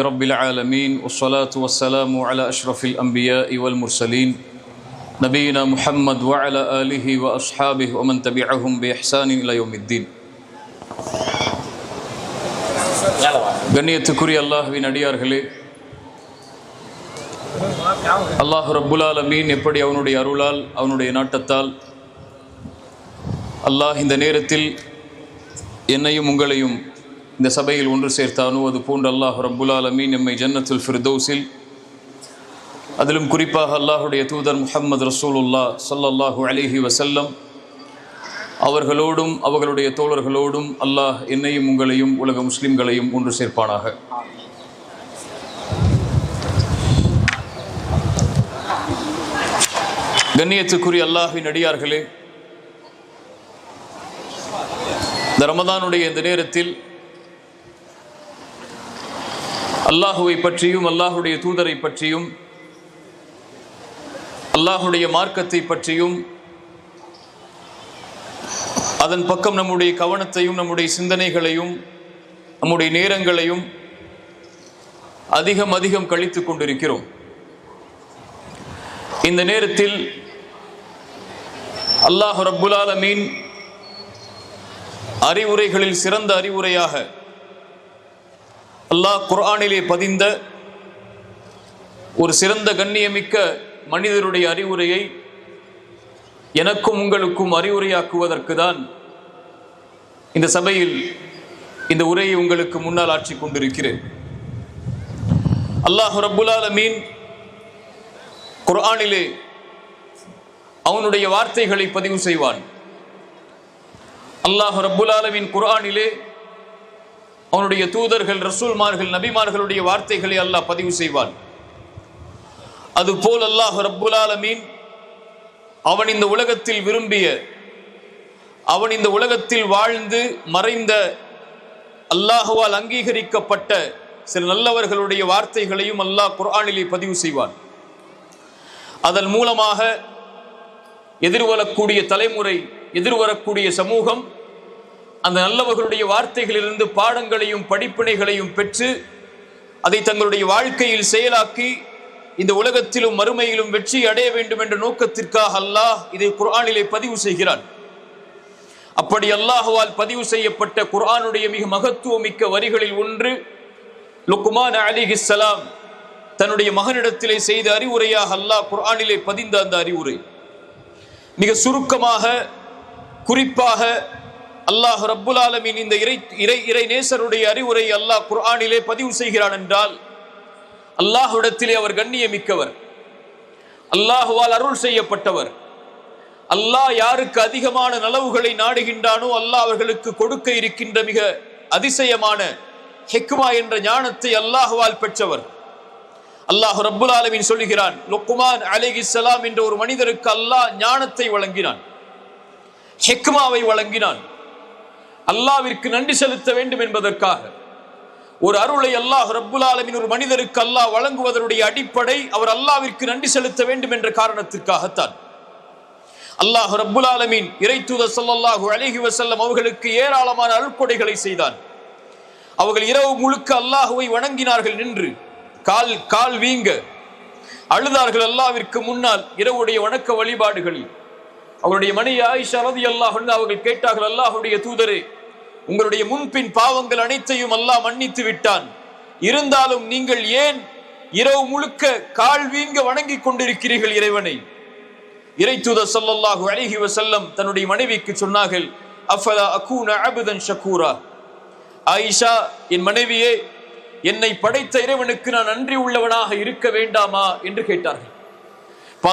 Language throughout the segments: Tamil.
رب العالمين والصلاة والسلام على أشرف الأنبياء والمرسلين نبينا محمد وعلى آله وأصحابه ومن تبعهم بإحسان إلى يوم الدين. கண்ணியத்துக்குரிய அல்லாஹ்வின் அடியார்களே, அல்லாஹ் ரப்புல் ஆலமீன் எப்படி அவனுடைய அருளால் அவனுடைய நாட்டத்தால் அல்லாஹ் இந்த நேரத்தில் என்னையும் உங்களையும் இந்த சபையில் ஒன்று சேர்த்தானோ அது போன்று அல்லாஹ் ரப்புல் ஆலமீன் எம்மை ஜன்னத்துல் ஃபிர்தௌஸில், அதிலும் குறிப்பாக அல்லாஹுடைய தூதர் முஹம்மது ரசூலுல்லாஹ் ஸல்லல்லாஹு அலைஹி வஸல்லம் அவர்களோடும் அவர்களுடைய தோழர்களோடும் அல்லாஹ் என்னையும் உங்களையும் உலக முஸ்லிம்களையும் ஒன்று சேர்ப்பானாக. கண்ணியத்துக்குரிய அல்லாஹ்வின் அடியார்களே, இந்த ரமதானுடைய இந்த நேரத்தில் அல்லாஹுவை பற்றியும் அல்லாஹுடைய தூதரை பற்றியும் அல்லாஹுடைய மார்க்கத்தை பற்றியும் அதன் பக்கம் நம்முடைய கவனத்தையும் நம்முடைய சிந்தனைகளையும் நம்முடைய நேரங்களையும் அதிகம் அதிகம் கழித்து கொண்டிருக்கிறோம். இந்த நேரத்தில் அல்லாஹ் ரப்புல் ஆலமீன் அறிவுரைகளில் சிறந்த அறிவுரையாக அல்லாஹ் குர்ஆனிலே பதிந்த ஒரு சிறந்த கண்ணியமிக்க மனிதருடைய அறிவுரையை எனக்கும் உங்களுக்கும் அறிவுரையாக்குவதற்கு தான் இந்த சபையில் இந்த உரையை உங்களுக்கு முன்னால் ஆட்சி கொண்டிருக்கிறேன். அல்லாஹ் ரப்புல் ஆலமீன் குர்ஆனிலே அவனுடைய வார்த்தைகளை பதிவு செய்வான். அல்லாஹ் ரப்புல் ஆலமீன் குர்ஆனிலே அவனுடைய தூதர்கள், ரசூல்மார்கள், நபிமார்களுடைய வார்த்தைகளை அல்லாஹ் பதிவு செய்வான். அதுபோல் அல்லாஹ் ரப்புல் ஆலமீன் அவன் இந்த உலகத்தில் விரும்பிய, அவன் இந்த உலகத்தில் வாழ்ந்து மறைந்த, அல்லாஹுவால் அங்கீகரிக்கப்பட்ட சில நல்லவர்களுடைய வார்த்தைகளையும் அல்லாஹ் குர்ஆனிலே பதிவு செய்வான். அதன் மூலமாக எதிர்வரக்கூடிய தலைமுறை, எதிர்வரக்கூடிய சமூகம் அந்த நல்லவர்களுடைய வார்த்தைகளிலிருந்து பாடங்களையும் படிப்பினைகளையும் பெற்று அதை தங்களுடைய வாழ்க்கையில் செயலாக்கி இந்த உலகத்திலும் மறுமையிலும் வெற்றி அடைய வேண்டும் என்ற நோக்கத்திற்காக அல்லாஹ் இதை குர்ஆனிலே பதிவு செய்கிறான். அப்படி அல்லாஹுவால் பதிவு செய்யப்பட்ட குர்ஆனுடைய மிக மகத்துவமிக்க வரிகளில் ஒன்று லுக்மான் அலைஹிஸ்ஸலாம் தன்னுடைய மகனிடத்திலே செய்த அறிவுரையாக அல்லாஹ் குர்ஆனிலே பதிந்த அந்த அறிவுரை. மிக சுருக்கமாக, குறிப்பாக அல்லாஹ் ரப்புல் ஆலமீன் இந்த இறை நேசருடைய அறிவுரை அல்லாஹ் குர்ஆனிலே பதிவு செய்கிறான் என்றால், அல்லாஹ்விடத்திலே அவர் கண்ணியமிக்கவர், அல்லாஹுவால் அருள் செய்யப்பட்டவர். அல்லாஹ் யாருக்கு அதிகமான நலவுகளை நாடுகின்றானோ அல்லாஹ் அவர்களுக்கு கொடுக்க இருக்கின்ற மிக அதிசயமான ஹிக்மா என்ற ஞானத்தை அல்லாஹுவால் பெற்றவர். அல்லாஹ் ரப்புல் ஆலமீன் சொல்லுகிறான், லுக்மான் அலைஹிஸ்ஸலாம் என்ற ஒரு மனிதருக்கு அல்லாஹ் ஞானத்தை வழங்கினான், ஹிக்மாவை வழங்கினான். அல்லாஹ்விற்கு நன்றி செலுத்த வேண்டும் என்பதற்காக ஒரு அருளை அல்லாஹ் ரப்புல் ஆலமீன் ஒரு மனிதருக்கு அல்லாஹ் வழங்குவதனுடைய அடிப்படை அவர் அல்லாஹ்விற்கு நன்றி செலுத்த வேண்டும் என்ற காரணத்திற்காகத்தான். அல்லாஹ் ரப்புல் ஆலமீன் இறை தூதர் ஸல்லல்லாஹு அலைஹி வஸல்லம் அவர்களுக்கு ஏராளமான அருட்கொடைகளை செய்தான். அவர்கள் இரவு முழுக்க அல்லாஹுவை வணங்கினார்கள். நின்று கால் வீங்க அழுதார்கள் அல்லாஹ்விற்கு முன்னால் இரவுடைய வணக்க வழிபாடுகளில். அவருடைய மனைவி ஆயிஷா ரலியல்லாஹு அன்ஹா அவர்கள் கேட்டார்கள், அல்லாஹ்வுடைய தூதரே, உங்களுடைய முன்பின் பாவங்கள் அனைத்தையும் அல்லாஹ் மன்னித்து விட்டான், இருந்தாலும் நீங்கள் ஏன் இரவு முழுக்க கால் வீங்க வணங்கி கொண்டிருக்கிறீர்கள் இறைவனை? இறை தூதர் ஸல்லல்லாஹு அலைஹி வஸல்லம் தன்னுடைய மனைவிக்கு சொன்னார்கள், அஃபலா அகூன அப்தன் ஷகூரா, ஆயிஷா, என் மனைவியே, என்னை படைத்த இறைவனுக்கு நான் நன்றி உள்ளவனாக இருக்க வேண்டாமா என்று கேட்டார்கள்.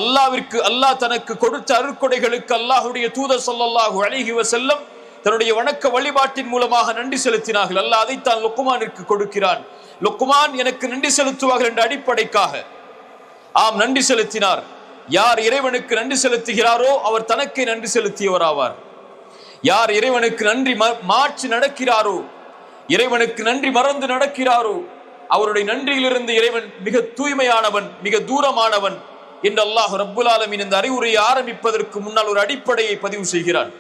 அல்லாஹ்விற்கு, அல்லாஹ் தனக்கு கொடுத்த அருட்கொடைகளுக்கு அல்லாஹ்வுடைய தூதர் ஸல்லல்லாஹு அலைஹி வஸல்லம் தன்னுடைய வணக்க வழிபாட்டின் மூலமாக நன்றி செலுத்தினார்கள். அல்லாஹ் அதைத்தான் லுக்மானிற்கு கொடுக்கிறான். லுக்மான் எனக்கு நன்றி செலுத்துவார்கள் என்ற அடிப்படைக்காக ஆம் நன்றி செலுத்தினார். யார் இறைவனுக்கு நன்றி செலுத்துகிறாரோ அவர் தனக்கே நன்றி செலுத்தியவர் ஆவார். யார் இறைவனுக்கு நன்றி மாற்றி நடக்கிறாரோ, இறைவனுக்கு நன்றி மறந்து நடக்கிறாரோ, அவருடைய நன்றியிலிருந்து இறைவன் மிக தூய்மையானவன், மிக தூரமானவன் என்று அல்லாஹ் ரப்புல் ஆலமீன் இந்த அறிவுரையை ஆரம்பிப்பதற்கு முன்னால் ஒரு அடிப்படையை பதிவு செய்கிறான்.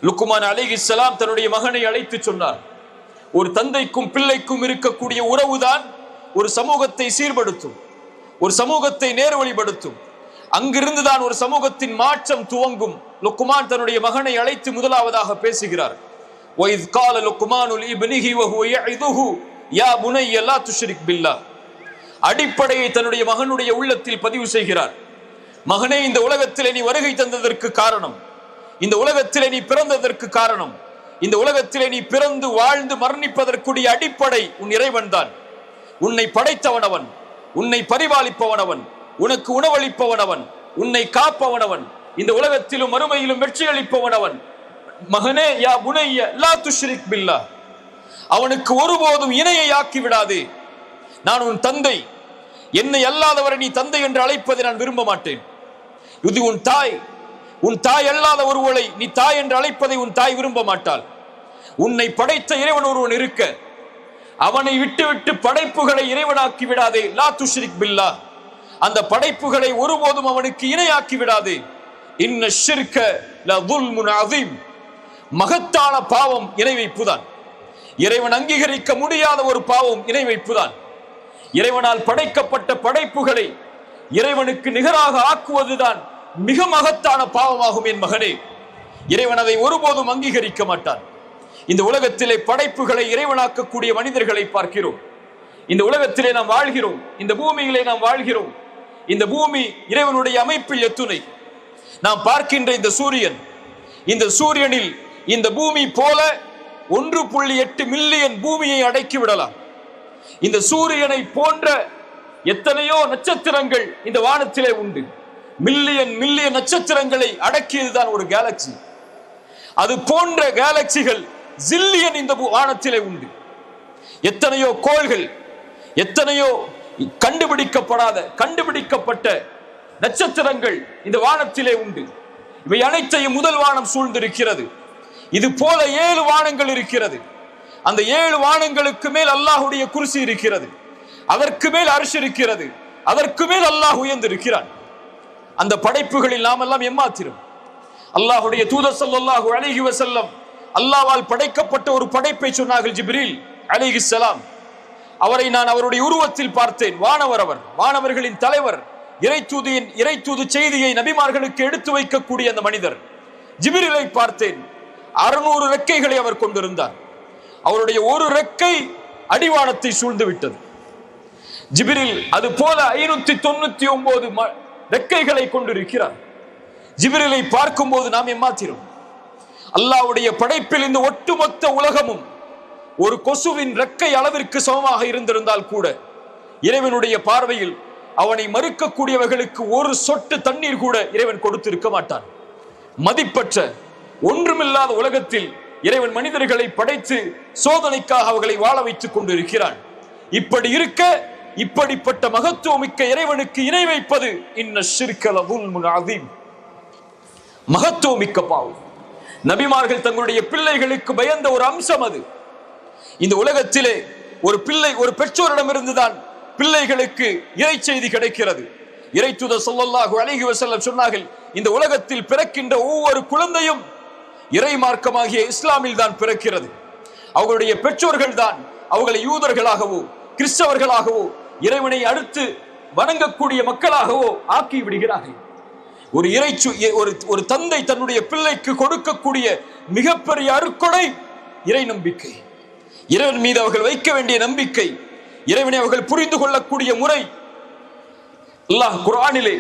லுக்மான் அலைஹிஸ்ஸலாம் தன்னுடைய மகனை அழைத்து சொன்னார், ஒரு தந்தைக்கும் பிள்ளைக்கும் இருக்கக்கூடிய உறவுதான் ஒரு சமூகத்தை சீர்படுத்தும், ஒரு சமூகத்தை நேர்வழிப்படுத்தும். அங்கிருந்துதான் ஒரு சமூகத்தின் மாற்றம் துவங்கும். லுக்மான் தன்னுடைய மகனை அழைத்து முதலாவதாக பேசுகிறார். وَإِذْ قَالَ لُقْمَانُ لِابْنِهِ وَهُوَ يَعِظُهُ يَا بُنَيَّ لَا تُشْرِكْ بِاللَّهِ. அடிப்படையை தன்னுடைய மகனுடைய உள்ளத்தில் பதிவு செய்கிறார். மகனே, இந்த உலகத்திலே நீ வருகை தந்ததற்கு காரணம், இந்த உலகத்திலே நீ பிறந்ததற்கு காரணம், இந்த உலகத்திலே நீ பிறந்து வாழ்ந்து மரணிப்பதற்குரிய அடிப்படை உன் இறைவன் தான். உன்னை படைத்தவனவன், உன்னை பரிபாலிப்பவனவன், உனக்கு உணவளிப்பவனவன், உன்னை காப்பவனவன், இந்த உலகத்திலும் மறுமையிலும் வெற்றி அளிப்பவனவன். மகனே, யா புனைய லா துஷ்ரிக் பில்லாஹ், அவனுக்கு ஒருபோதும் இணையை ஆக்கி விடாதே. நான் உன் தந்தை, என்னை அல்லாதவரை நீ தந்தை என்று அழைப்பதை நான் விரும்ப மாட்டேன். இது உன் தாய், உன் தாய் அல்லாத ஒருவளை நீ தாய் என்று அழைப்பதை உன் தாய் விரும்ப மாட்டாள். உன்னை படைத்த இறைவன் ஒருவன் இருக்க, அவனை விட்டு படைப்புகளை இறைவனாக்கி விடாதே. லா துஷ்ரிக் பில்லாஹ், அந்த படைப்புகளை ஒருபோதும் அவனுக்கு இணையாக்கி விடாதே. இன்ன ஷிர்க லதுல்முன் அதீம், மகத்தான பாவம் இணை வைப்புதான். இறைவன் அங்கீகரிக்க முடியாத ஒரு பாவம் இணை வைப்புதான். இறைவனால் படைக்கப்பட்ட படைப்புகளை இறைவனுக்கு நிகராக ஆக்குவதுதான் மிக மகத்தான பாவமாகும். என் மகனே, இறைவன் அதை ஒருபோதும் அங்கீகரிக்க மாட்டான். இந்த உலகத்திலே படைப்புகளை இறைவனாக்கக்கூடிய மனிதர்களை பார்க்கிறோம். இந்த உலகத்திலே நாம் வாழ்கிறோம், இந்த பூமியிலே நாம் வாழ்கிறோம். இந்த பூமி இறைவனுடைய அமைப்பில் எத்துணை. நாம் பார்க்கின்ற இந்த சூரியன், இந்த சூரியனில் இந்த பூமி போல 1.8 மில்லியன் பூமியை அடக்கி விடலாம். இந்த சூரியனை போன்ற எத்தனையோ நட்சத்திரங்கள் இந்த வானத்திலே உண்டு. மில்லியன் மில்லியன் நட்சத்திரங்களை அடக்கியதுதான் ஒரு கேலக்சி. அது போன்ற கேலக்சிகள் ஜில்லியன் இந்த வானத்திலே உண்டு. எத்தனையோ கோள்கள், எத்தனையோ கண்டுபிடிக்கப்பட்ட நட்சத்திரங்கள் இந்த வானத்திலே உண்டு. இவை அனைத்தையும் முதல் வானம் சூழ்ந்திருக்கிறது. இது போல 7 வானங்கள் இருக்கிறது. அந்த 7 வானங்களுக்கு மேல் அல்லாஹுடைய குர்சி இருக்கிறது, அதற்கு மேல் அர்ஷ் இருக்கிறது, அதற்கு மேல் அல்லாஹ் உயர்ந்திருக்கிறான். அந்த படைப்புகளில் நாம் எல்லாம் எம்மாத்திரம். அல்லாஹுடைய தூதர் ஸல்லல்லாஹு அலைஹி வஸல்லம் அல்லாஹ்வால் படைக்கப்பட்ட ஒரு படைப்பை சொன்னார்கள். ஜிப்ரீல் அலைஹிஸ்ஸலாம், அவரை நான் அவருடைய உருவத்தில் பார்த்தேன். அவர் வானவர்களின் தலைவர், இறைத்தூது செய்தியை நபிமார்களுக்கு எடுத்து வைக்கக்கூடிய அந்த மனிதர். ஜிப்ரீலை பார்த்தேன். 600 ரெக்கைகளை அவர் கொண்டிருந்தார். அவருடைய ஒரு ரெக்கை அடிவானத்தை சூழ்ந்து விட்டது. ஜிப்ரீல் அது போல 599 ரெக்கைகளை கொண்டிருக்கிறார். ஜிப்ரீலை பார்க்கும் போது நாம் எம்மாத்திரம். அல்லாஹ்வுடைய படைப்பில் இந்த ஒட்டுமொத்த உலகமும் ஒரு கொசுவின் ரெக்கை அளவிற்கு சமமாக இருந்திருந்தால் கூட இறைவனுடைய பார்வையில் அவனை மறுக்கக்கூடியவர்களுக்கு ஒரு சொட்டு தண்ணீர் கூட இறைவன் கொடுத்திருக்க மாட்டான். மதிப்பற்ற ஒன்றுமில்லாத உலகத்தில் இறைவன் மனிதர்களை படைத்து சோதனைக்காக அவர்களை வாழ வைத்துக் கொண்டிருக்கிறான். இப்படி இருக்க, இப்படிப்பட்ட மகத்துவமிக்க இறைவனுக்கு இணை வைப்பது இன்ன ஷிர்க லதுல்முன் அதீம், மகத்துவமிக்க பாவம். நபிமார்கள் தங்களுடைய பிள்ளைகளுக்கு பயந்த ஒரு அம்சம் அது. இந்த உலகத்திலே ஒரு பெற்றோரிடமிருந்துதான் பிள்ளைகளுக்கு இறை செய்தி கிடைக்கிறது. இறை தூதர் ஸல்லல்லாஹு அலைஹி வஸல்லம் சொன்னார்கள், இந்த உலகத்தில் பிறக்கின்ற ஒவ்வொரு குழந்தையும் இறை மார்க்கமாகிய இஸ்லாமில் தான் பிறக்கிறது. அவர்களுடைய பெற்றோர்கள் தான் அவர்களை யூதர்களாகவோ கிறிஸ்தவர்களாகவோ இறைவனை அடுத்து வணங்கக்கூடிய மக்களாகவோ ஆக்கி விடுகிறார்கள். ஒரு தந்தை தன்னுடைய பிள்ளைக்கு கொடுக்கக்கூடிய மிகப்பெரிய அருட்கொடை இறை நம்பிக்கை, இறைவன் மீது அவர்கள் வைக்க வேண்டிய நம்பிக்கை, இறைவனை அவர்கள் புரிந்து கொள்ளக்கூடிய முறை. அல்லாஹ் குர்ஆனிலே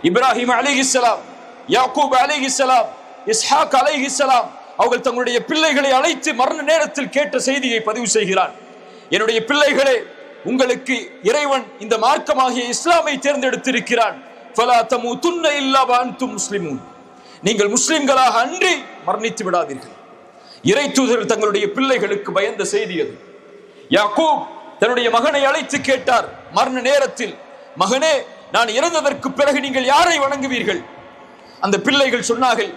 இப்ராஹிம் அலைஹிஸ்ஸலாம், யாக்கூப் அலைஹிஸ்ஸலாம், இஸ்ஹாக் அலைஹிஸ்ஸலாம் அவர்கள் தங்களுடைய பிள்ளைகளை அழைத்து மரண நேரத்தில் கேட்ட செய்தியை பதிவு செய்கிறான். என்னுடைய பிள்ளைகளே, உங்களுக்கு இறைவன் இந்த மார்க்கமாகிய இஸ்லாமை தேர்ந்தெடுத்திருக்கிறான். ஃபலா தமூதுன்ன இல்லா வஅன்தும் முஸ்லிமூன், நீங்கள் முஸ்லிம்களாக அன்றி மரணித்து விடாதீர்கள். இறை தூதர் தங்களுடைய பிள்ளைகளுக்கு பயந்த செய்தி அது. யாக்கூப் தன்னுடைய மகனை அழைத்து கேட்டார் மரண நேரத்தில், மகனே, நான் இறந்ததற்கு பிறகு நீங்கள் யாரை வணங்குவீர்கள்? அந்த பிள்ளைகள் சொன்னார்கள்,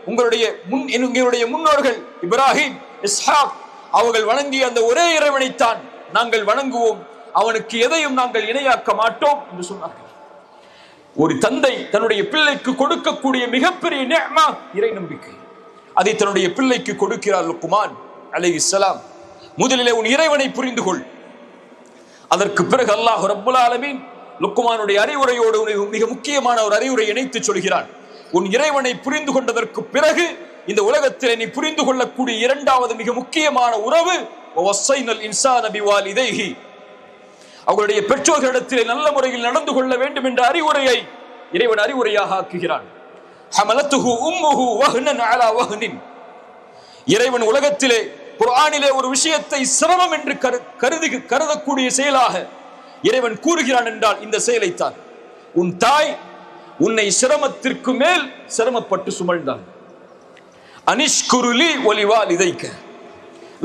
உங்களுடைய முன்னோர்கள் இப்ராஹிம், இஸ்ஹாக் அவர்கள் வணங்கிய அந்த ஒரே இறைவனைத்தான் நாங்கள் வணங்குவோம், அவனுக்கு எதையும் நாங்கள் இணையாக்க மாட்டோம் என்று சொன்னார்கள். ஒரு தந்தை தன்னுடைய பிள்ளைக்கு கொடுக்கக்கூடிய மிகப்பெரிய நிஅமா இறை நம்பிக்கை. அதை தன்னுடைய பிள்ளைக்கு கொடுக்கிறார் லுக்மான் அலைஹிஸ்ஸலாம். முதலிலே உன் இறைவனை புரிந்து கொள், அதற்கு பிறகு அல்லாஹ் ரப்புல் ஆலமீன் லுக்மானுடைய அறிவுரையோடு மிக முக்கியமான ஒரு அறிவுரை இணைத்து சொல்கிறான். உன் இறைவனை புரிந்து கொண்டதற்கு பிறகு இந்த உலகத்தில் நீ புரிந்து கொள்ளக்கூடிய இரண்டாவது மிக முக்கியமான உறவு வஸைனல் இன்சான பிவாலிதைஹி, அவர்களுடைய பெற்றோர்களிடத்திலே நல்ல முறையில் நடந்து கொள்ள வேண்டும் என்ற அறிவுரையை இறைவன் அறிவுரையாக ஆக்குகிறான். ஹமலத்துஹு உம்முஹு வஹ்னன் அலா வஹ்னின். இறைவன் உலகத்திலே குர்ஆனிலே ஒரு விஷயத்தை சிரமம் என்று கருதக்கூடிய செயலாக இறைவன் கூறுகிறான் என்றால் இந்த செயலைத்தான். உன் தாய் உன்னை சிரமத்திற்கு மேல் சிரமப்பட்டு சுமழ்ந்தான். அனிஷ்குருலி ஒலிவாலிதைக்க.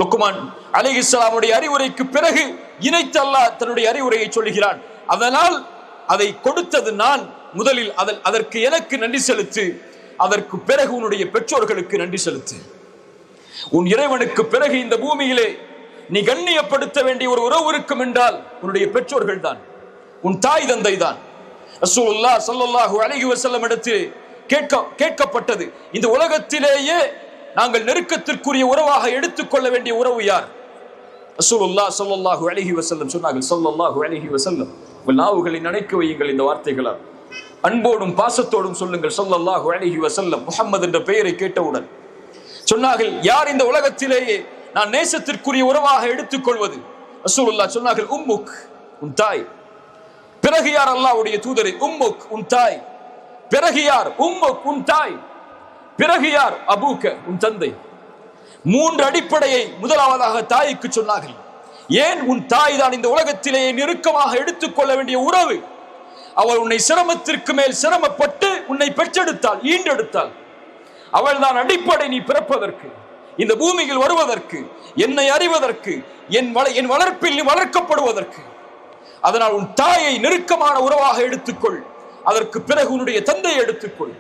லுக்மான் அலைஹிஸ்ஸலாமுடைய அறிவுரைக்கு பிறகு இணைத்து அல்லாஹ் தன்னுடைய அறிவுரையை சொல்கிறான். அதனால் அதை கொடுத்தது நான், முதலில் அதற்கு எனக்கு நன்றி செலுத்து, அதற்கு பிறகு உன்னுடைய பெற்றோர்களுக்கு நன்றி செலுத்து. உன் இறைவனுக்கு பிறகு இந்த பூமியிலே நீ கண்ணியப்படுத்த வேண்டிய ஒரு உறவு இருக்கும் என்றால் உன்னுடைய பெற்றோர்கள் தான், உன் தாய் தந்தை தான். ரசூலுல்லாஹ் ஸல்லல்லாஹு அலைஹி வஸல்லம் இடத்தில் கேட்கப்பட்டது, இந்த உலகத்திலேயே நாங்கள் நெருக்கத்திற்குரிய உறவாக எடுத்துக்கொள்ள வேண்டிய உறவு யார்? ரசூலுல்லாஹ் ஸல்லல்லாஹு அலைஹி வஸல்லம் சொன்னார்கள், ஸல்லல்லாஹு அலைஹி வஸல்லம், உங்கள் நாவுகளை நினைக்க வையுங்கள் இந்த வார்த்தைகளால், அன்போடும் பாசத்தோடும் சொல்லுங்கள் ஸல்லல்லாஹு அலைஹி வஸல்லம். முஹம்மது என்ற பெயரை கேட்டவுடன் சொன்னார்கள், யார் இந்த உலகத்திலேயே நான் நேசத்திற்குரிய உறவாக எடுத்துக்கொள்வது? ரசூலுல்லாஹ் சொன்னார்கள், உம்முக், உன் தாய். பிறகு யார்? அல்லாஹ்வுடைய தூதரே, உம்முக், உன் தாய். பிறகு யார்? உம்முக், உன் தாய். பிறகு யார்? அபூக்க, உன் தந்தை. மூன்று அடிப்படையை முதலாவதாக தாய்க்கு சொன்னார்கள். ஏன்? உன் தாய் தான் இந்த உலகத்திலேயே நெருக்கமாக எடுத்துக்கொள்ள வேண்டிய உறவு. அவள் உன்னை சிரமத்திற்கு மேல் சிரமப்பட்டு உன்னை பெற்றெடுத்தாள், ஈண்டெடுத்தாள். அவள் தான் அடிப்படை நீ பிறப்பதற்கு, இந்த பூமியில் வருவதற்கு, என்னை அறிவதற்கு, என் வளர்ப்பில் நீ வளர்க்கப்படுவதற்கு. அதனால் உன் தாயை நெருக்கமான உறவாக எடுத்துக்கொள். அதற்கு பிறகு உன்னுடைய தந்தையை எடுத்துக்கொள்.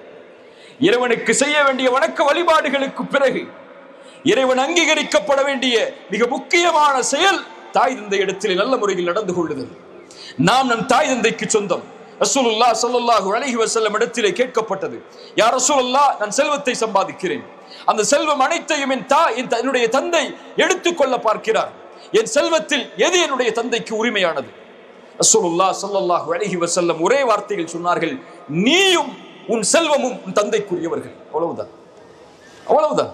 இறைவனுக்கு செய்ய வேண்டிய வணக்க வழிபாடுகளுக்கு பிறகு இறைவன் அங்கீகரிக்கப்பட வேண்டிய மிக முக்கியமான செயல் தாய் தந்தை இடத்தில் நல்ல முறையில் நடந்து கொள்ளுதல். நாம் நம் தாய் தந்தைக்கு சொந்தம். ரசூலுல்லாஹ் ஸல்லல்லாஹு அலைஹி வஸல்லம் இடத்திலே கேட்கப்பட்டது, யா ரசூலல்லாஹ், நான் செல்வத்தை சம்பாதிக்கிறேன், அந்த செல்வம் அனைத்தையும் என்னுடைய தந்தை எடுத்துக்கொள்ள பார்க்கிறார், என் செல்வத்தில் எது என்னுடைய தந்தைக்கு உரிமையானது? ரசூலுல்லாஹ் ஸல்லல்லாஹு அலைஹி வஸல்லம் ஒரே வார்த்தையில் சொன்னார்கள், நீயும் உன் செல்வமும் உன் தந்தைக்குரியவர்கள். அவ்வளவுதான், அவ்வளவுதான்.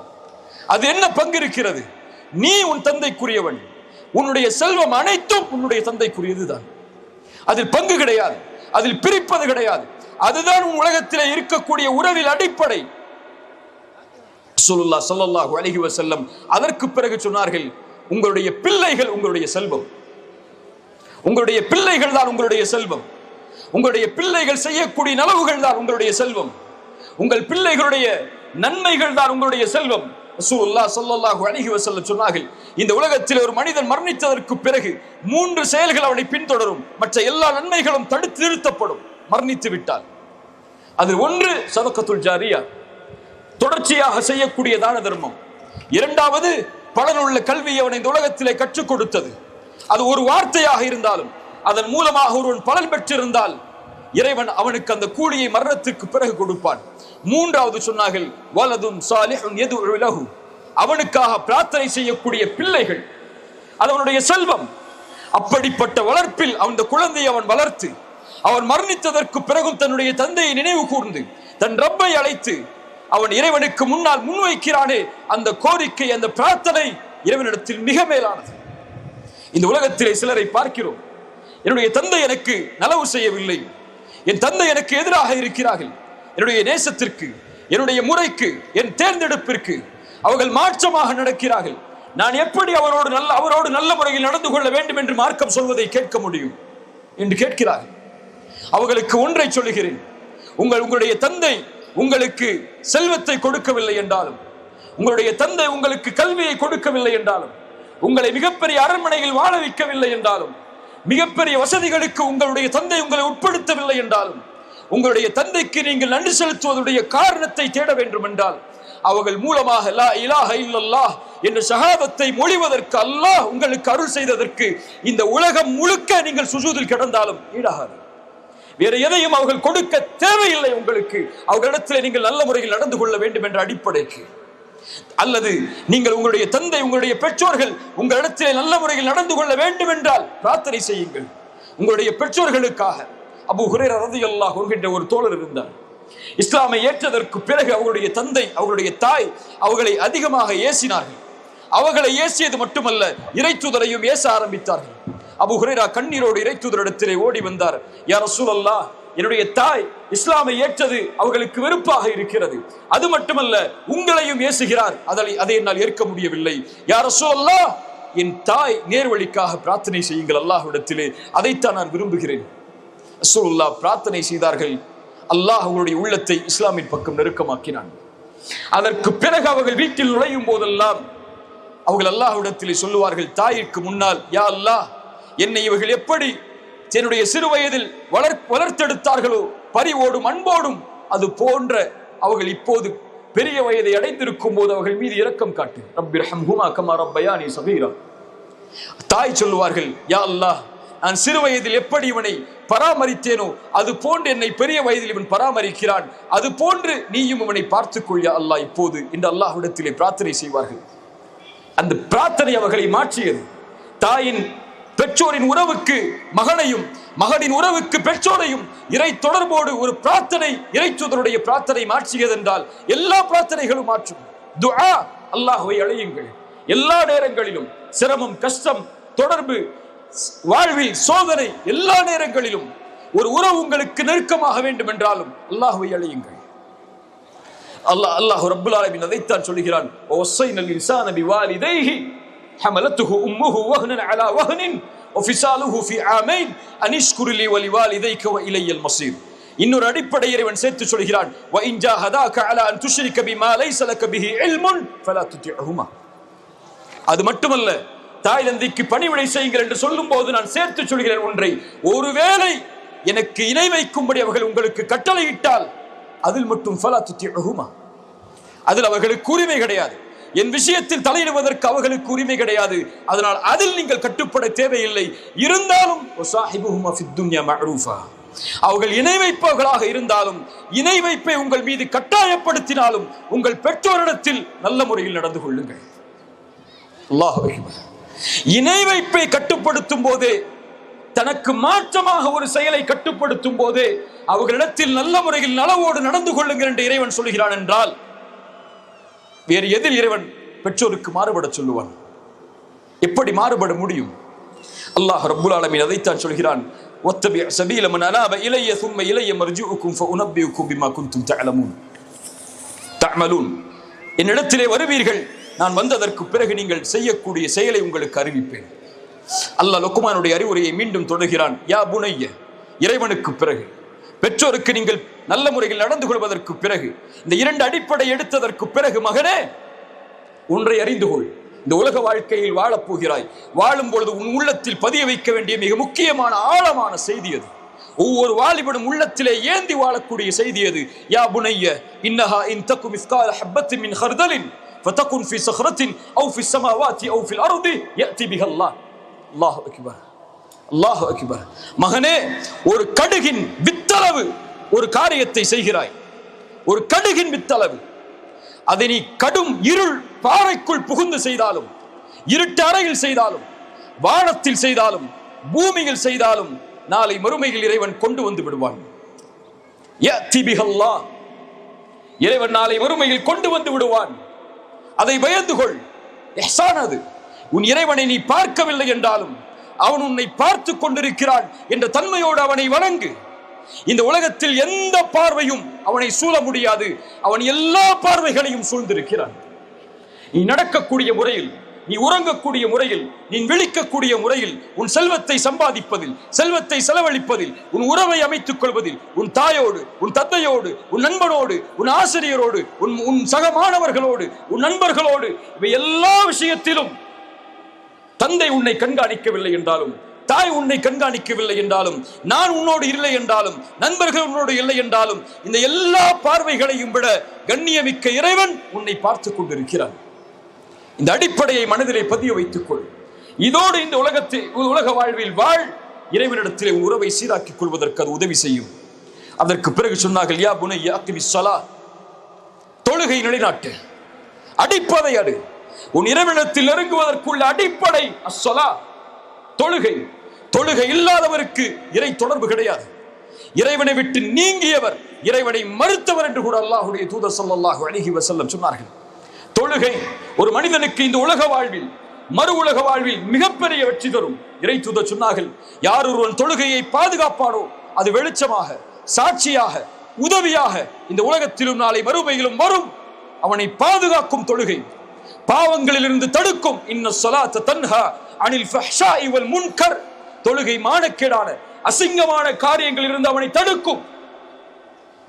அது என்ன பங்கு இருக்கிறது? நீ உன் தந்தைக்குரியவன், உன்னுடைய செல்வம் அனைத்தும் உன்னுடைய தந்தைக்குரியதுதான். அதில் பங்கு கிடையாது, அதில் பிரிப்பது கிடையாது. அதுதான் உன் உலகத்திலே இருக்கக்கூடிய உறவில் அடிப்படை. ரசூலுல்லாஹ் ஸல்லல்லாஹு அலைஹி வஸல்லம் அதற்கு பிறகு சொன்னார்கள், உங்களுடைய பிள்ளைகள் உங்களுடைய செல்வம். உங்களுடைய பிள்ளைகள் தான் உங்களுடைய செல்வம். உங்களுடைய பிள்ளைகள் செய்யக்கூடிய நலவுகள் தான் உங்களுடைய செல்வம். உங்கள் பிள்ளைகளுடைய நன்மைகள் தான் உங்களுடைய செல்வம். ரசூலுல்லாஹ் ஸல்லல்லாஹு அலைஹி வஸல்லம் சொன்னார்கள், இந்த உலகத்தில் ஒரு மனிதன் மரணித்ததற்கு பிறகு 3 செயல்கள் அவனை பின்தொடரும், மற்ற எல்லா நன்மைகளும் தடுத்து நிறுத்தப்படும் மரணித்து விட்டால். அது ஒன்று சதகத்துல் ஜாரியா, தொடர்ச்சியாக செய்யக்கூடிய தான தர்மம். இரண்டாவது பலனுள்ள கல்வியை அவன் இந்த உலகத்திலே கற்றுக் கொடுத்தது. அது ஒரு வார்த்தையாக இருந்தாலும் அதன் மூலமாக ஒருவன் பலன் பெற்றிருந்தால் இறைவன் அவனுக்கு அந்த கூலியை மரணத்திற்கு பிறகு கொடுப்பான். மூன்றாவது சொன்னார்கள், வலதுன் சாலிஹுன் யதுஉ லஹு, அவனுக்காக பிரார்த்தனை செய்யக்கூடிய பிள்ளைகள், அது அவனுடைய செல்வம். அப்படிப்பட்ட வளர்ப்பில் அந்த குழந்தையை அவன் வளர்த்து அவன் மரணித்ததற்கு பிறகும் தன்னுடைய தந்தையை நினைவு கூர்ந்து தன் ரப்பை அழைத்து அவன் இறைவனுக்கு முன்னால் முன்வைக்கிறானே, அந்த கோரிக்கை, அந்த பிரார்த்தனை இறைவனிடத்தில் மிக மேலானது. இந்த உலகத்திலே சிலரை பார்க்கிறோம், என்னுடைய தந்தை எனக்கு நலவு செய்யவில்லை, என் தந்தை எனக்கு எதிராக இருக்கிறார்கள், என்னுடைய நேசத்திற்கு, என்னுடைய முறைக்கு, என் தேர்ந்தெடுப்பிற்கு அவர்கள் மாற்றமாக நடக்கிறார்கள், நான் எப்படி அவரோடு நல்ல முறையில் நடந்து கொள்ள வேண்டும் என்று மார்க்கம் சொல்வதை கேட்க முடியும் என்று கேட்கிறார்கள். அவர்களுக்கு ஒன்றை சொல்லுகிறேன், உங்களுடைய தந்தை உங்களுக்கு செல்வத்தை கொடுக்கவில்லை என்றாலும், உங்களுடைய தந்தை உங்களுக்கு கல்வியை கொடுக்கவில்லை என்றாலும், உங்களை மிகப்பெரிய அரண்மனையில் வாழ வைக்கவில்லை என்றாலும், மிகப்பெரிய வசதிகளுக்கு உங்களுடைய தந்தை உங்களை உட்படுத்தவில்லை என்றாலும், உங்களுடைய தந்தைக்கு நீங்கள் நன்றி செலுத்துவதுடைய காரணத்தை தேட வேண்டும் என்றால், அவர்கள் மூலமாக லா இலாஹ இல்லல்லாஹ் என்ற ஷஹாதத்தை மொழிவதற்கு அல்லாஹ் உங்களுக்கு அருள் செய்ததற்கு இந்த உலகம் முழுக்க நீங்கள் சுஜூதில் கிடந்தாலும் ஈடாகாது. வேற எதையும் அவர்கள் கொடுக்க தேவையில்லை உங்களுக்கு. அவர்களிடத்தில் நீங்கள் நல்ல முறையில் நடந்து கொள்ள வேண்டும் என்ற அடிப்படைக்கு அல்லது நீங்கள் உங்களுடைய தந்தை, உங்களுடைய பெற்றோர்கள் உங்களிடத்திலே நல்ல முறையில் நடந்து கொள்ள வேண்டும் என்றால் பிரார்த்தனை செய்யுங்கள். உங்களுடைய பெற்றோர்களுக்காக அபூ ஹுரைரா ரலியல்லாஹு அன்ஹு என்கின்ற ஒரு தோழர் இருந்தார். இஸ்லாமை ஏற்றதற்கு பிறகு அவருடைய தந்தை, அவருடைய தாய் அவர்களை அதிகமாக ஏசினார்கள். அவர்களை ஏசியது மட்டுமல்ல, இறைத்தூதரையும் ஏச ஆரம்பித்தார்கள். அபூ ஹுரைரா கண்ணீரோடு இறைத்தூதரிடத்திலே ஓடி வந்தார். யா ரசூலல்லாஹ், என்னுடைய தாய் இஸ்லாமை ஏற்றது அவர்களுக்கு வெறுப்பாக இருக்கிறது. அது மட்டுமல்ல, உங்களையும் ஏசுகிறார். அதை என்னால் ஏற்க முடியவில்லை. யா ரசூலல்லாஹ், என் தாய் நேர்வழிக்காக பிரார்த்தனை செய்யுங்கள் அல்லாஹ்விடத்திலே, அதைத்தான் நான் விரும்புகிறேன். ரசூலுல்லாஹ் பிரார்த்தனை செய்தார்கள். அல்லாஹ் அவர்களுடைய உள்ளத்தை இஸ்லாமின் பக்கம் நெருக்கமாக்கினான். அதற்கு பிறகு அவர்கள் வீட்டில் நுழையும் போதெல்லாம் அவர்கள் அல்லாஹ்விடத்திலே சொல்லுவார்கள், தாயிற்கு முன்னால், யா அல்லாஹ், என்னை இவர்கள் எப்படி என்னுடைய சிறு வயதில் வளர்த்தெடுத்தார்களோ பரிவோடும் அன்போடும், அது போன்ற அவர்கள் இப்போது பெரிய வயதை அடைந்திருக்கும் போது அவர்கள் மீது இரக்கம் காட்டு. ரப்பிர்ஹம்ஹுமா கமா ரப்பயானி ஸகீரா. தாய் சொல்லுவார்கள், யா அல்லாஹ், நான் சிறு வயதில் எப்படி இவனை பராமரித்தேனோ அது போன்று என்னை பெரிய வயதில் இவன் பராமரிக்கிறான், அது போன்று நீயும் இவனை பார்த்துக்கொள் யா அல்லாஹ் இப்போது என்று அல்லாஹ்விடத்திலே பிரார்த்தனை செய்வார்கள். அந்த பிரார்த்தனை அவர்களை மாற்றியது. தாயின் பெற்றோரின் உறவுக்கு மகனையும், மகனின் உறவுக்கு பெற்றோரையும் இறை தொடர்போடு ஒரு பிரார்த்தனை, இறைத்தூதருடைய பிரார்த்தனை மாற்றியது என்றால் எல்லா பிரார்த்தனைகளும் மாற்றும். துஆ, அல்லாஹ்வை அழையுங்கள். எல்லா நேரங்களிலும் சிரமம், கஷ்டம், தொடர்பு, வாழ்வில் சோதனை, எல்லா நேரங்களிலும் ஒரு உறவு உங்களுக்கு நெருக்கமாக வேண்டும் என்றாலும் அல்லாஹ்வை அழையுங்கள். அல்லாஹ் ரப்பல் ஆலமீன் அதைத்தான் சொல்கிறான். வஸைனல் இன்சான பிவாலிதைஹி ஹமலத்துஹு உம்முஹு வஹ்னன் அலா வஹ்னின் வஃபிசாலுஹு ஃபீ ஆமைன் அனிஷ்குர் லி வலிவாலிதைக வ இலையல் மஸீர். இன்னொரு அடிப்படை இறைவன் சேர்த்து சொல்கிறான், வ இன் ஜாஹதாக அலா அன் துஷ்ரிக பிமா லைஸ லக பிஹி இல்முன் ஃபலா துதிஹுமா. அது மட்டுமல்ல, தாய் தந்தைக்கு பணிவிடை செய்யுங்கள் என்று சொல்லும் போது நான் சேர்த்து சொல்கிறேன் ஒன்றை, ஒருவேளை எனக்கு இணை வைக்கும்படி அவர்கள் உங்களுக்கு கட்டளையிட்டால் அதில் மட்டும் ஃபலா துதிஹுமா, அதில் அவர்களுக்கு உரிமை கிடையாது. என் விஷயத்தில் தலையிடுவதற்கு அவர்களுக்கு உரிமை கிடையாது. அதனால் அதில் நீங்கள் கட்டுப்பட தேவையில்லை. இருந்தாலும் வஸாஹிபுஹுமா ஃபித் துன்யா மஅரூஃபா, அவர்கள் இணை வைப்பவர்களாக இருந்தாலும், இணை வைப்பை உங்கள் மீது கட்டாயப்படுத்தினாலும் உங்கள் பெற்றோரிடத்தில் நல்ல முறையில் நடந்து கொள்ளுங்கள். அல்லாஹு அக்பர். இணை வைப்பை கட்டுப்படுத்தும் போதே, தனக்கு மாற்றமாக ஒரு செயலை கட்டுப்படுத்தும் போதே அவர்களிடத்தில் நல்ல முறையில் நலவோடு நடந்து கொள்ளுங்கள் என்று இறைவன் சொல்கிறான் என்றால் வேறு எதில் இறைவன் பெற்றோருக்கு மாறுபட சொல்லுவான்? எப்படி மாறுபட முடியும்? அல்லாஹ் ரப்புல் ஆலமீன் அதைத்தான் சொல்கிறான். வத்தபி சபீல மன் அனாப இலைய ثم இலைய மர்ஜூஉக்கும் ஃபஉனபியுக்கும் பிமா குன்தும் தஅமலூன். என்னிடத்திலே வருவீர்கள், நான் வந்ததற்கு பிறகு நீங்கள் செய்யக்கூடிய செயலை உங்களுக்கு அறிவிப்பேன். அல்லாஹ் லுக்மானுடைய அறிவுரையை மீண்டும் தொடர்கிறான். யா புனைய, இறைவனுக்கு பிறகு, பெற்றோருக்கு நீங்கள் நல்ல முறையில் நடந்து கொள்வதற்கு பிறகு, இந்த இரண்டு அடிப்படை எடுத்ததற்கு பிறகு, மகனே, ஒன்றை அறிந்து கொள். இந்த உலக வாழ்க்கையில் வாழப் போகிறாய். வாழும் பொழுது உன் உள்ளத்தில் பதிய வைக்க வேண்டிய மிக முக்கியமான ஆழமான செய்தி அது. ஒவ்வொரு வாலிபனும் உள்ளத்திலே ஏந்தி வாழக்கூடிய செய்தி அது. யா புனைய இன்னஹா இன் தகு மிஸ்கால ஹப்பத்தின் மின் ஹர்தலின் ஃபதகுன் ஃபி ஸஹ்ரத்தின் அவ் ஃபி ஸமாவாத்தி அவ் ஃபில் அர்தி யஅதி பிஹா அல்லாஹ். அல்லாஹு அக்பர், அல்லாஹு அக்பர். மகனே, ஒரு கடுகின் வித்தளவு ஒரு காரியத்தை செய்கிறாய், ஒரு கடுகின் வித்தளவு, அதை நீ கடும் இருள் பாறைக்குள் புகுந்து செய்தாலும், இருட்டு அறையில் செய்தாலும், வானத்தில் செய்தாலும், பூமியில் செய்தாலும், நாளை மறுமையில் இறைவன் கொண்டு வந்து விடுவான். யஅதி பிஹா அல்லாஹ், இறைவன் நாளை மறுமையில் கொண்டு வந்து விடுவான். அதை பயந்து கொள். இஹ்சான் அது. உன் இறைவனை நீ பார்க்கவில்லை என்றாலும் அவன் உன்னை பார்த்து கொண்டிருக்கிறான் என்ற தன்மையோடு அவனை வணங்கு. இந்த உலகத்தில் எந்த பார்வையும் அவனை சூழ முடியாது. அவன் எல்லா பார்வைகளையும் சூழ்ந்திருக்கிறான். நீ நடக்கக்கூடிய முறையில், நீ உறங்கக்கூடிய முறையில், நீ விழிக்கக்கூடிய முறையில், உன் செல்வத்தை சம்பாதிப்பதில், செல்வத்தை செலவழிப்பதில், உன் உறவை அமைத்துக் கொள்வதில், உன் தாயோடு, உன் தந்தையோடு, உன் நண்பனோடு, உன் ஆசிரியரோடு, உன் சக மாணவர்களோடு, உன் நண்பர்களோடு, இவை எல்லா விஷயத்திலும் தந்தை உன்னை கண்காணிக்கவில்லை என்றாலும், தாய் உன்னை கண்காணிக்கவில்லை என்றாலும், நான் உன்னோடு இல்லை என்றாலும், நண்பர்கள் உன்னோடு இல்லை என்றாலும், இந்த எல்லா பார்வைகளையும் விட கண்ணியமிக்க இறைவன் உன்னை பார்த்து கொண்டிருக்கிறான். இந்த அடிப்படையை மனதிலே பதிய வைத்துக் கொள். இதோடு இந்த உலக வாழ்வில் வாழ். இறைவனிடத்திலே உறவை சீராக்கிக் கொள்வதற்கு அது உதவி செய்யும். அதற்கு பிறகு சொன்னார்கள், யா புனைய அக்மிஸ் ஸலா, தொழுகை நிலைநாட்டு. அடிப்படை அது. உன் இறைவனிடத்தில் நெருங்குவதற்குள்ள அடிப்படை அஸ்ஸலா, தொழுகை. தொழுகை இல்லாதவருக்கு இறை தொடர்பு கிடையாது. இறைவனை விட்டு நீங்கியவர் இறைவனை மறுத்தவர் என்று கூட அல்லாஹ்வுடைய தூதர் ஸல்லல்லாஹு அலைஹி வஸல்லம் சொன்னார்கள். தொழுகை ஒரு மனிதனுக்கு இந்த உலக வாழ்வில் மறு உலக வாழ்வில் மிகப்பெரிய வெற்றி தரும். இறை தூதர் சொன்னார்கள், யார் ஒருவன் தொழுகையை பாதுகாப்பானோ அது வெளிச்சமாக, சாட்சியாக, உதவியாக இந்த உலகத்திலும் நாளை மறுமையிலும் வரும். அவனை பாதுகாக்கும் தொழுகை, பாவங்களிலிருந்து தடுக்கும். இன்ன ஸலாத்த தன்ஹா அனில் ஃபஹ்ஷாஇ வல் முன்கர். தொழுகை மானக்கேடான அசிங்கமான காரியங்களில் இருந்து அவனை தடுக்கும்.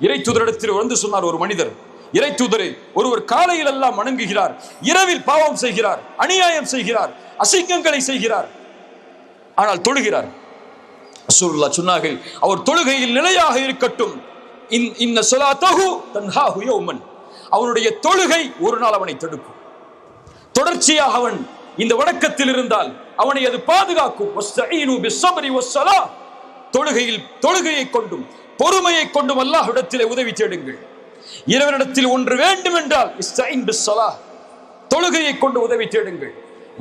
இறை தூதரிடத்தில் வந்து சொன்னார் ஒரு மனிதர், இறை தூதரே, ஒருவர் காலையில் எல்லாம் வணங்குகிறார், இரவில் பாவம் செய்கிறார், அநியாயம் செய்கிறார், அசிங்கங்களை செய்கிறார், ஆனால் தொழுகிறார். ரசூலுல்லாஹ் சொன்னார்கள், அவர் தொழுகையில் நிலையாக இருக்கட்டும். இன்ன ஸலாத்தஹு தன்ஹாஹு யௌமன். அவனுடைய தொழுகை ஒரு நாள் அவனை தடுக்கும். தொடர்ச்சியாக அவன் இந்த வணக்கத்தில் இருந்தால் அவனை அது பாதுகாக்கும். வஸ்தஈனு பிஸ்ஸப்ரி வஸ்ஸலா. தொழுகையை கொண்டும் பொறுமையை கொண்டும் அல்லாஹ்விடத்திலே உதவி தேடுங்கள். இறைவனிடத்தில் ஒன்று வேண்டும் என்றால் இஸ்தஈன் பிஸ்ஸலா, தொழுகையை கொண்டு உதவி தேடுங்கள்.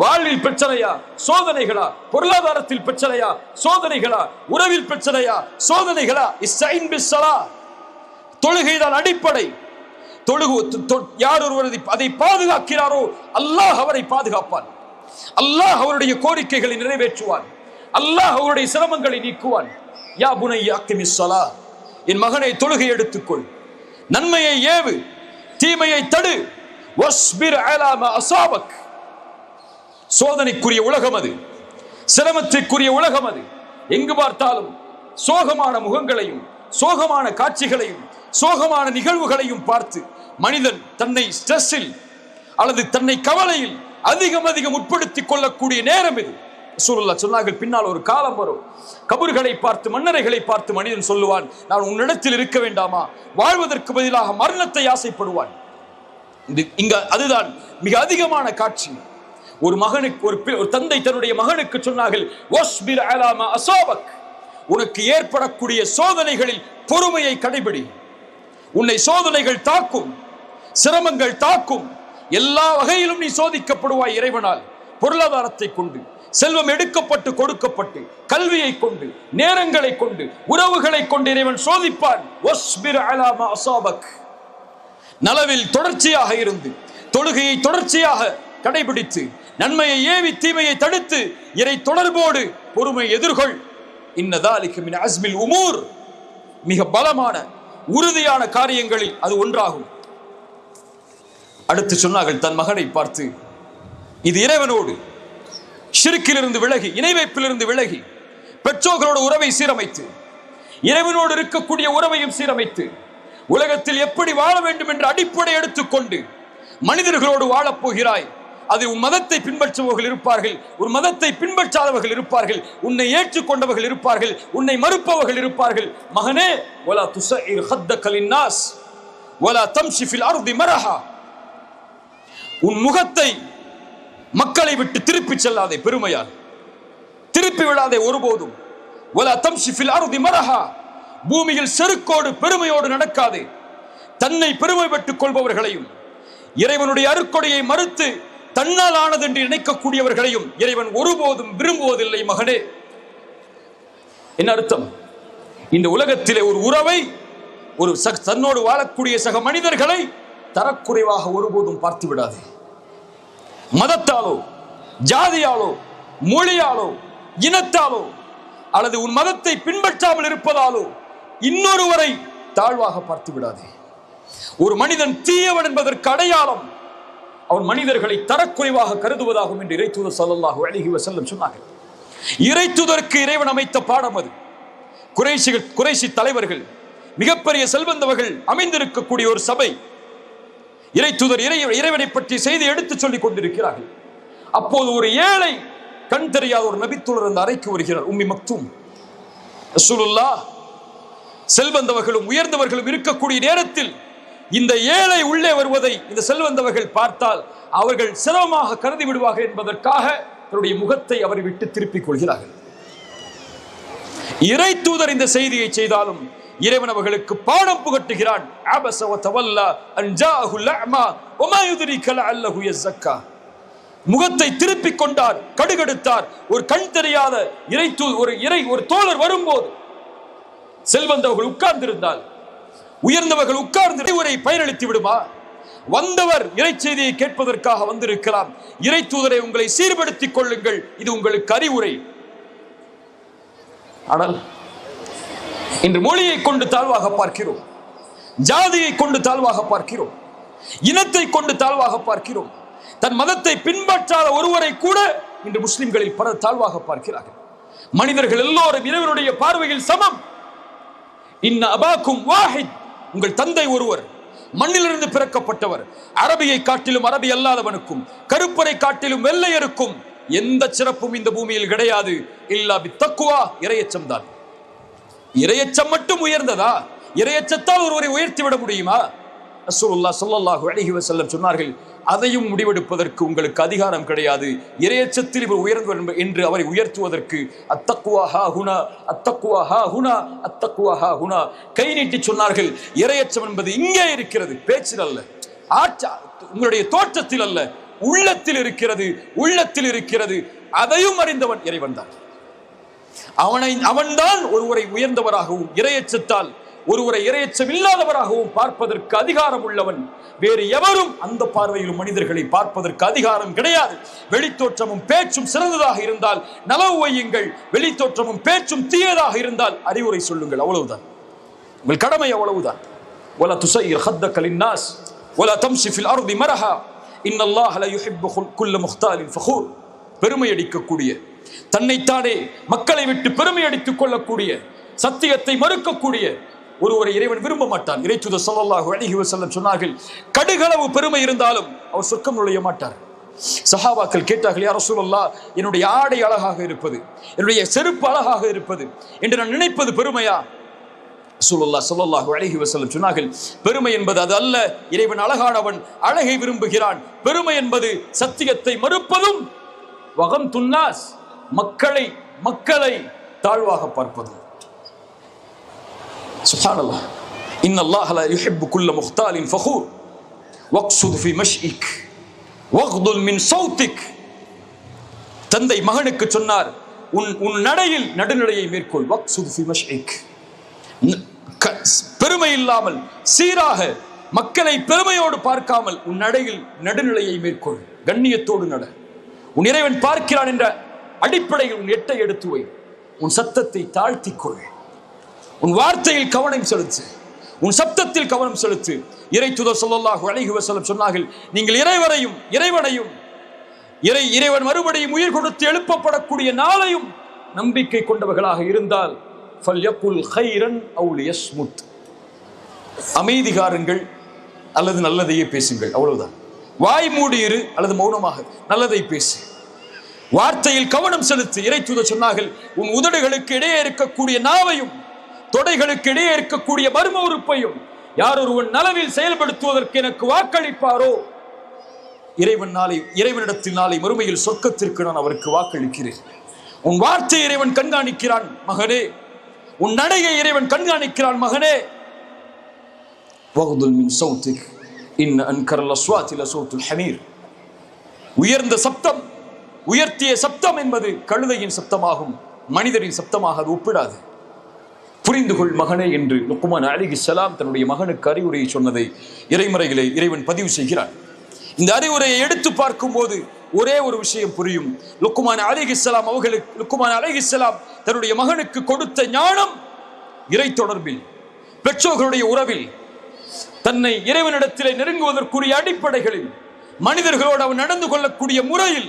வாழ்வில் பிரச்சனையா, சோதனைகளா? பொருளாதாரத்தில் பிரச்சனையா, சோதனைகளா? உறவில் பிரச்சனையா, சோதனைகளா? இஸ்தஈன் பிஸ்ஸலா. தொழுகைதான் அடிப்படை. யார் ஒருவர் அதை பாதுகாக்கிறாரோ அல்லாஹ் அவரை பாதுகாப்பான். அல்லாஹ் அவருடைய கோரிக்கைகளை நிறைவேற்றுவான். அல்லாஹ் அவருடைய சிரமங்களை நீக்குவான். யா புனையா அக்கிமிஸ் ஸலா, என் மகனை தொழுகை எடுத்துக்கொள், நன்மையை ஏவு, தீமையை தடு. வஸ்பிர் அலா மா அஸாபக். சோதனைக்குரிய உலகம் அது, சிரமத்திற்குரிய உலகம் அது. எங்கு பார்த்தாலும் சோகமான முகங்களையும் சோகமான காட்சிகளையும் சோகமான நிகழ்வுகளையும் பார்த்து மனிதன் தன்னை ஸ்ட்ரெஸ்ஸில் அல்லது தன்னை கவலையில் அதிகம் உட்படுத்திக் கொள்ளக்கூடிய நேரம் இது. ரசூலுல்லாஹ் சொன்னார்கள், பின்னால் ஒரு காலம் வரும், கபர்களை பார்த்து மன்னரைகளை பார்த்து மனிதன் சொல்லுவான், நான் உன்னிடத்தில் இருக்க வேண்டாமா? வாழ்வதற்கு பதிலாக மரணத்தை ஆசைப்படுவான். அதுதான் மிக அதிகமான காட்சி. ஒரு மகனுக்கு ஒரு தந்தை தன்னுடைய மகனுக்கு சொன்னார்கள், வஸ்பிர் அலா மா அஸாபக். உனக்கு ஏற்படக்கூடிய சோதனைகளில் பொறுமையை கடைபிடி. உன்னை சோதனைகள் தாக்கும், சிரமங்கள் தாக்கும், எல்லா வகையிலும் நீ சோதிக்கப்படுவாய் இறைவனால். பொருளாதாரத்தை கொண்டு, செல்வம் எடுக்கப்பட்டு கொடுக்கப்பட்டு, கல்வியை கொண்டு, நேரங்களை கொண்டு, உறவுகளை கொண்டு இறைவன் சோதிப்பான். வஸ்பிர் அலா மா அஸாபக். நலவில் தொடர்ச்சியாக இருந்து, தொழுகையை தொடர்ச்சியாக கடைபிடித்து, நன்மையை ஏவி தீமையை தடுத்து, இறை தொடர்போடு பொறுமை எதிர்கொள். இன்ன ذلك من عزم الامور. மிக பலமான உறுதியான காரியங்களில் அது ஒன்றாகும். அடுத்து சொன்னார்கள் தன் மகனை பார்த்து, இது இறைவனோடு ஷிர்க்கிலிருந்து விலகி, இணை வைப்பிலிருந்து விலகி, பெற்றோர்களோட உறவை சீரமைத்து, இறைவனோடு இருக்கக்கூடிய உறவையும் சீரமைத்து, உலகத்தில் எப்படி வாழ வேண்டும் என்ற அடிப்படை எடுத்துக்கொண்டு மனிதர்களோடு வாழப் போகிறாய். அது உன் மதத்தை பின்பற்றுபவர்கள் இருப்பார்கள், ஒரு மதத்தை பின்பற்றாதவர்கள் இருப்பார்கள், உன்னை ஏற்றுக்கொண்டவர்கள் இருப்பார்கள், உன்னை மறுப்பவர்கள் இருப்பார்கள். மகனே, வலா துஸஇர் ஹத்தக லின்னாஸ் வலா தம்ஷி ஃபில் அர்தி மரஹா. உன் முகத்தை மக்களை விட்டு திருப்பி செல்லாதே, பெருமையால் திருப்பி விடாதே ஒருபோதும். வலா தம்ஷி ஃபில் அர்தி மரஹா. பூமியில் செருக்கோடு பெருமையோடு நடக்காதே. தன்னை பெருமை பெற்றுக் கொள்பவர்களையும் இறைவனுடைய அருட்கொடையை மறுத்து தன்னால் ஆனது என்று நினைக்கக்கூடியவர்களையும் இறைவன் ஒருபோதும் விரும்புவதில்லை. மகனே, என்ன அர்த்தம்? இந்த உலகத்திலே ஒரு உறவை, ஒரு தன்னோடு வாழக்கூடிய சக மனிதர்களை தரக்குறைவாக ஒருபோதும் பார்த்து விடாதே. மதத்தாலோ, ஜாதியாலோ, மொழியாலோ, இனத்தாலோ, அல்லது உன் மதத்தை பின்பற்றாமல் இருப்பதாலோ இன்னொருவரை தாழ்வாக பார்த்து விடாதே. ஒரு மனிதன் தீயவன் என்பதற்கு அடையாளம் அவன் மனிதர்களை தரக்குறைவாக கருதுவதாகும் என்று இறைத்தூதர் ஸல்லல்லாஹு அலைஹி வஸல்லம் சொன்னார்கள். இறைத்தூதருக்கு இறைவன் அமைத்த பாடம் அது. குறைஷி தலைவர்கள், மிகப்பெரிய செல்வந்தவர்கள் அமைந்திருக்கக்கூடிய ஒரு சபை. இறைத்தூதர் இறைவனை பற்றி செய்தி எடுத்துச் சொல்லிக் கொண்டிருக்கிறார்கள். அப்போது ஒரு ஏழை, கண் தெரியாத ஒரு நபித்தோழர் அந்த அறைக்கு வருகிறார். உம்மி மக்தூம். ரசூலுல்லாஹ் செல்வந்தவர்களும் உயர்ந்தவர்களும் இருக்கக்கூடிய நேரத்தில் இந்த ஏழை உள்ளே வருவதை இந்த செல்வந்தவர்கள் பார்த்தால் அவர்கள் சிரமமாக கருதி விடுவார்கள் என்பதற்காக தன்னுடைய முகத்தை அவரை விட்டு திருப்பிக் கொள்கிறார்கள். இறை தூதர் இந்த செய்தியை செய்தாலும் இறைவன் அவர்களுக்கு பாடம் புகட்டுகிறான். அபஸ வ தவல்லா அன் ஜாஅஹுல் அஅமா வமா யுத்ரிக லஅல்லஹு யஸக்கா. முகத்தை திருப்பிக் கொண்டார், கடுகடுத்தார். ஒரு கண் தெரியாத ஒரு தோழர் வரும்போது செல்வந்தவர்கள் உட்கார்ந்திருந்தால், உயர்ந்தவர்கள் உட்கார்ந்து இவரை பயனளித்து விடுமா? வந்தவர் இறை செய்தியை கேட்பதற்காக வந்திருக்கலாம். இறை தூதரை உங்களை சீர்படுத்திக் கொள்ளுங்கள், இது உங்களுக்கு அறிவுரை. ஆனால் இன்று மொழியை கொண்டு தாழ்வாக பார்க்கிறோம், ஜாதியை கொண்டு தாழ்வாக பார்க்கிறோம், இனத்தை கொண்டு தாழ்வாக பார்க்கிறோம். தன் மதத்தை பின்பற்றாத ஒருவரை கூட இன்று முஸ்லிம்களில் பல தாழ்வாக பார்க்கிறார்கள். மனிதர்கள் எல்லோரும் இறைவனுடைய பார்வையில் சமம். இன்ன அபாக்கும் வாஹித், உங்கள் தந்தை ஒருவர், மண்ணிலிருந்து பிறக்கப்பட்டவர். அரபியை காட்டிலும் அரபி அல்லாதவனுக்கும் கருப்பரை காட்டிலும் வெள்ளையருக்கும் எந்த சிறப்பும் இந்த பூமியில் கிடையாது. இல்லா பித்தக்குவா, இறையச்சம் தான். இறையச்சம் மட்டும் உயர்ந்ததா? இறையச்சத்தால் ஒருவரை உயர்த்தி விட முடியுமா? ரசூலுல்லாஹ் ஸல்லல்லாஹு அலைஹி வஸல்லம் சொன்னார்கள், அதையும் முடிவெடுப்பதற்கு உங்களுக்கு அதிகாரம் கிடையாது. இறையச்சத்தில் இவர் உயர்ந்தவர் என்று அவரை உயர்த்துவதற்கு அத்தக்குவா ஹா ஹுனா, அத்தக்குவா ஹா ஹுனா, அத்தக்குவா ஹா ஹுனா. கை நீட்டி சொன்னார்கள், இறையச்சம் என்பது இங்கே இருக்கிறது, பேச்சில் அல்ல, உங்களுடைய தோற்றத்தில் அல்ல, உள்ளத்தில் இருக்கிறது, உள்ளத்தில் இருக்கிறது. அதையும் அறிந்தவன் இறைவன் தான். அவன்தான் ஒருவரை உயர்ந்தவராகவும் இறையச்சத்தால் ஒருவரை இறையச்சம் இல்லாதவராகவும் பார்ப்பதற்கு அதிகாரம் உள்ளவன். வேறு எவரும் அந்த பார்வையிலும் மனிதர்களை பார்ப்பதற்கு அதிகாரம் கிடையாது. வெளித்தோற்றமும் பேச்சும் சிறந்ததாக இருந்தால் நலவு வையுங்கள், வெளித்தோற்றமும் பேச்சும் தீயதாக இருந்தால் அறிவுரை சொல்லுங்கள், அவ்வளவுதான். உங்கள் கடமை அவ்வளவுதான். ولا تسير خدك للناس ولا تمشي في الارض مرحا ان الله لا يحب كل مختال فخور. பெருமை அடிக்கக்கூடிய, தன்னைத்தானே மக்களை விட்டு பெருமை அடித்துக் கொள்ளக்கூடிய, சத்தியத்தை மறுக்கக்கூடிய ஒருவரை இறைவன் விரும்ப மாட்டான். இறைத்தூதர் ஸல்லல்லாஹு அலைஹி வஸல்லம் சொன்னார்கள், கடுகளவு பெருமை இருந்தாலும் அவர் சொர்க்கம் நுழைய மாட்டார். சஹாபாக்கள் கேட்டார்கள், யா ரசூலல்லாஹ், என்னுடைய ஆடை அழகாக இருப்பது, என்னுடைய செருப்பு அழகாக இருப்பது என்று நான் நினைப்பது பெருமையா? ரசூலுல்லாஹ் ஸல்லல்லாஹு அலைஹி வஸல்லம் சொன்னார்கள், பெருமை என்பது அது அல்ல. இறைவன் அழகானவன், அழகை விரும்புகிறான். பெருமை என்பது சத்தியத்தை மறுப்பதும், வகம் துன்னாஸ், மக்களை தாழ்வாக பார்ப்பதும். சுப்ஹானல்லாஹ். இன்னல்லாஹ லா யுஹிப்பு குல்ல முக்தாலின் ஃபகூர் வக்ஸுத் ஃபி மஷ்இக் வக்துல் மின் சௌத்திக். தந்தை மகனுக்கு சொன்னார், உன் நடையில் நடுநிலையை மேற்கொள். வக்ஸுத் ஃபி மஷ்இக், பெருமை இல்லாமல் சீராக மக்களை பெருமையோடு பார்க்காமல் உன் நடையில் நடுநிலையை மேற்கொள், கண்ணியத்தோடு நட. உன் இறைவன் பார்க்கிறான் என்ற அடிப்படையில் உன் எட்டை எடுத்து வை. உன் சத்தத்தை தாழ்த்திக்கொள், உன் வார்த்தையில் கவனம் செலுத்து, உன் சப்தத்தில் கவனம் செலுத்து. இறைத்தூதர் ஸல்லல்லாஹு அலைஹி வஸல்லம் சொன்னார்கள், நீங்கள் இறைவன் மறுபடியும் உயிர் கொடுத்து எழுப்பப்படக்கூடிய நாளையும் நம்பிக்கை கொண்டவர்களாக இருந்தால் ஃபல்யகுல் கைரன் அவு லியஸ்முத், அமைதி காருங்கள் அல்லது நல்லதையே பேசுங்கள், அவ்வளவுதான். வாய் மூடி இரு அல்லது மௌனமாக நல்லதை பேசு, வார்த்தையில் கவனம் செலுத்து. இறைத்தூதர் சொன்னார்கள், உன் உதடுகளுக்கு இடையே இருக்கக்கூடிய நாவையும் தொடைகளுக்கு இடையே இருக்கக்கூடிய மர்ம உறுப்பையும் யார் ஒருவன் நலவில் செயல்படுத்துவதற்கு எனக்கு வாக்களிப்பாரோ, இறைவனிடத்தில் நாளை மறுமையில் சொர்க்கத்திற்கு நான் அவருக்கு வாக்களிக்கிறேன். உன் வார்த்தையை இறைவன் கண்காணிக்கிறான் மகனே, உன் நடையை இறைவன் கண்காணிக்கிறான் மகனே. வக்துல் மின் சௌத்திக் இன் அன்கரல் அஸ்வாத்தி லஸௌத்துல் ஹமீர். உயர்ந்த சப்தம், உயர்த்திய சப்தம் என்பது கழுதையின் சப்தமாகும், மனிதரின் சப்தமாக அது ஒப்பிடாது. புரிந்து கொள் மகனே என்று லுக்மான் அலைஹிஸ்ஸலாம் தன்னுடைய மகனுக்கு அறிவுரையை சொன்னதை இறைமறைகளை இறைவன் பதிவு செய்கிறான். இந்த அறிவுரையை எடுத்து பார்க்கும் போது ஒரே ஒரு விஷயம் புரியும். லுக்மான் அலைஹிஸ்ஸலாம் தன்னுடைய மகனுக்கு கொடுத்த ஞானம் இறை தொடர்பில், பெற்றோர்களுடைய உறவில், தன்னை இறைவனிடத்திலே நெருங்குவதற்குரிய அடிப்படைகளில், மனிதர்களோடு அவன் நடந்து கொள்ளக்கூடிய முறையில்,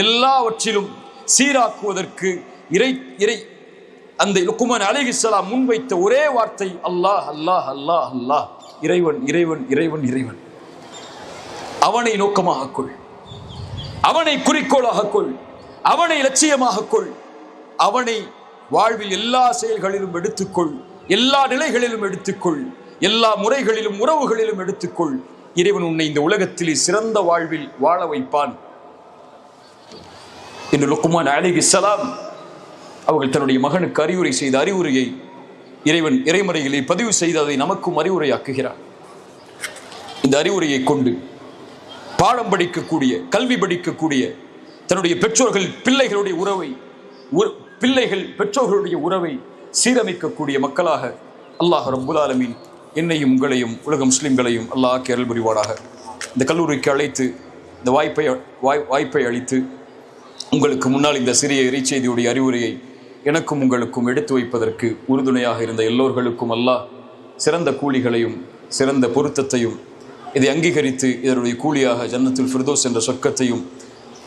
எல்லாவற்றிலும் சீராக்குவதற்கு அந்த லுக்மான் அலைஹிஸ்ஸலாம் முன்வைத்த ஒரே வார்த்தை அல்லாஹ் அல்லாஹ் அல்லாஹ் அல்லாஹ். இறைவன் இறைவன் இறைவன் இறைவன். அவனை நோக்கமாக கொள், அவனை குறிக்கோளாக கொள், அவனை லட்சியமாக கொள், அவனை வாழ்வில் எல்லா செயல்களிலும் எடுத்துக்கொள், எல்லா நிலைகளிலும் எடுத்துக்கொள், எல்லா முறைகளிலும் உறவுகளிலும் எடுத்துக்கொள். இறைவன் உன்னை இந்த உலகத்திலே சிறந்த வாழ்வில் வாழ வைப்பான் என்று லுக்மான் அலைஹிஸ்ஸலாம் அவர்கள் தன்னுடைய மகனுக்கு அறிவுரை செய்த அறிவுரையை இறைவன் இறைமறைகளை பதிவு செய்து அதை நமக்கும் அறிவுரையாக்குகிறார். இந்த அறிவுரையை கொண்டு பாடம் படிக்கக்கூடிய, கல்வி படிக்கக்கூடிய, தன்னுடைய பெற்றோர்கள் பிள்ளைகளுடைய உறவை, பிள்ளைகள் பெற்றோர்களுடைய உறவை சீரமைக்கக்கூடிய மக்களாக அல்லாஹ் ரப்புல் ஆலமீன் என்னையும் உங்களையும் உலக முஸ்லிம்களையும் அல்லாஹ் ஆக்கி அருள் புரிவானாக. இந்த கல்லூரிக்கு அழைத்து இந்த வாய்ப்பை அளித்து உங்களுக்கு முன்னால் இந்த சிறிய இறைச்செய்தியுடைய அறிவுரையை எனக்கும் உங்களுக்கும் எடுத்து வைப்பதற்கு உறுதுணையாக இருந்த எல்லோர்களுக்கும் அல்லாஹ் சிறந்த கூலிகளையும் சிறந்த பொருத்தத்தையும், இதை அங்கீகரித்து இதனுடைய கூலியாக ஜன்னத்துல் ஃபிர்தௌஸ் என்ற சொர்க்கத்தையும்,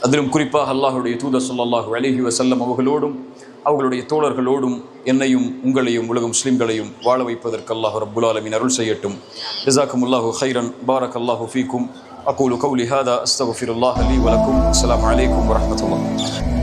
அதிலும் குறிப்பாக அல்லாஹுடைய தூதர் ஸல்லல்லாஹு அலைஹி வஸல்லம் அவர்களோடும் அவர்களுடைய தோழர்களோடும் என்னையும் உங்களையும் உலக முஸ்லிம்களையும் வாழ வைப்பதற்கு அல்லாஹ் ரப்புல் ஆலமீன் அருள் செய்யட்டும். ஜஸாக்குமுல்லாஹு கைரன், பாரக்கல்லாஹு ஃபீக்கும். அகூலு கௌலி ஹாதா, அஸ்தக்ஃபிருல்லாஹ லீ வலக்கும். அஸ்ஸலாமு அலைக்கும் வரஹ்மத்துல்லாஹ்.